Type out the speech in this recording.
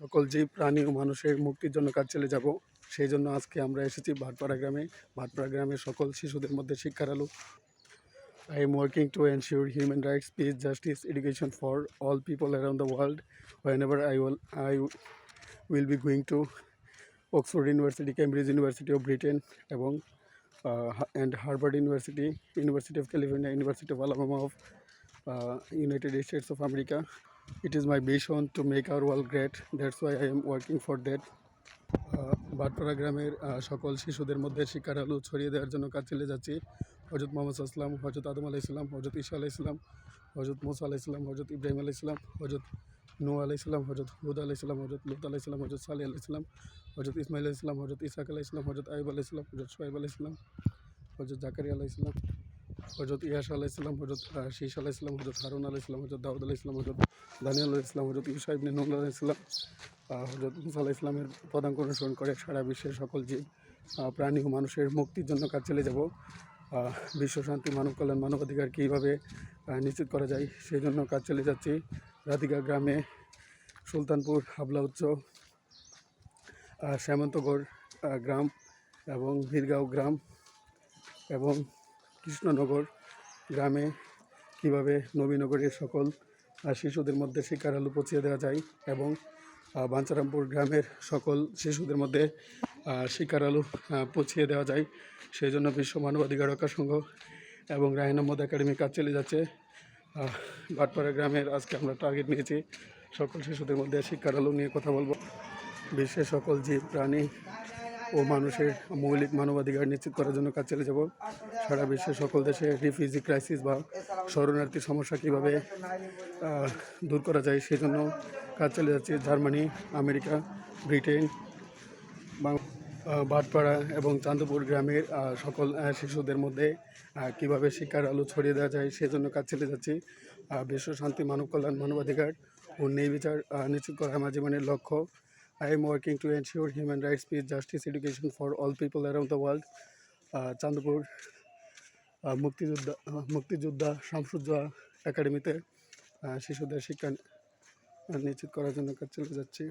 সকল জীব প্রাণী ও মানুষের মুক্তির জন্য কাজ চালিয়ে যাব। সেই জন্য আজকে আমরা এসেছি ভাটপাড়া গ্রামে। ভাটপাড়া গ্রামের সকল শিশুদের মধ্যে শিক্ষার আলো। I am working to ensure human rights, peace, justice, education for all people around the world. Whenever I will be going to Oxford University, Cambridge University of Britain, এবং and Harvard University, University of California, University of Alabama of United States of America. It is my vision to make our world great. That's why I am working for that. Bhatpara গ্রামের সকল শিশুদের মধ্যে শিক্ষার আলো ছড়িয়ে দেওয়ার জন্য কাজ চালিয়ে যাচ্ছি। হজরত মোহাম্মদ সাল্লাম, হজরত আদম আলাইহিস সালাম, হজরত ঈসা আলাইহিস সালাম, হজরত মুসা আলাইহিস সালাম, হজরত ইব্রাহিম আলাইহিস সালাম, হজরত নূহ আলাইহিস সালাম, হজরত হুদ আলাইহিস সালাম, হজরত লূত আলাইহিস সালাম, হজরত সালেহ আলাইহিস সালাম, হজরত ইসমাইল আলাইহিস সালাম, হজরত ইসহাক আলাইহিস সালাম, হজরত আইয়ুব আলাইহিস সালাম, হজরত শুআয়ব আলাইহিস সালাম, হজরত জাকারিয়া আলাইহিস সালাম, হজরত ইয়াহয়া আলাইহিস সালাম, হজরত শীস আলাইহিস সালাম, হজরত হারুন আলাইহিস সালাম, হজরত দাউদ আলাইহিস সালাম, হজরত দানিয়েল আলাইহিস সালাম, হজরত ইউসা ইবনে নূন আলাইহিস সালাম, হজরত মুসা আলাইহিস সালামের পদাঙ্ক অনুসরণ করে সারা বিশ্বের সকল জীব প্রাণী ও মানুষের মুক্তির জন্য কাজ চালিয়ে যাব। বিশ্ব শান্তি, মানব কল্যাণ, মানবাধিকার কীভাবে নিশ্চিত করা যায় সেই জন্য কাজ চালিয়ে যাচ্ছি। রাধিকা গ্রামে, সুলতানপুর, হাবলা উচ্চ, শ্যামন্তগড় গ্রাম এবং বীরগাঁও গ্রাম এবং কৃষ্ণনগর গ্রামে কীভাবে নবীনগরের সকল শিশুদের মধ্যে শিক্ষার আলো পৌঁছিয়ে দেওয়া যায় এবং বাঞ্ছারামপুর গ্রামের সকল শিশুদের মধ্যে শিক্ষার আলো পৌঁছিয়ে দেওয়া যায় সেই জন্য বিশ্ব মানবাধিকার রক্ষা সংঘ এবং রাহিন আহমদ একাডেমি কাজ চালিয়ে যাচ্ছে। ভাটপাড়া গ্রামের আজকে আমরা টার্গেট নিয়েছি সকল শিশুদের মধ্যে শিক্ষার আলো নিয়ে কথা বলবো। বিশ্বের সকল জীব প্রাণী ও মানুষের মৌলিক মানবাধিকার নিশ্চিত করার জন্য কাজ চালিয়ে যাব। সারা বিশ্বের সকল দেশে রিফিউজি ক্রাইসিস বা শরণার্থী সমস্যা কীভাবে দূর করা যায় সেই জন্য কাজ চালিয়ে যাচ্ছে। জার্মানি, আমেরিকা, ব্রিটেন, ভাটপাড়া এবং চান্দপুর গ্রামের সকল শিশুদের মধ্যে কীভাবে শিক্ষার আলো ছড়িয়ে দেওয়া যায় সেই জন্য কাজ চালিয়ে যাচ্ছি। বিশ্ব শান্তি, মানব কল্যাণ, মানবাধিকার ও ন্যায় বিচার নিশ্চিত করা আমার জীবনের লক্ষ্য। I am working to ensure human rights, peace, justice, education for all people around the world. Chandpur মুক্তিযোদ্ধা শামসুজ্জোহা একাডেমিতে শিশুদের শিক্ষা নিশ্চিত করার জন্য কাজ চালিয়ে যাচ্ছি।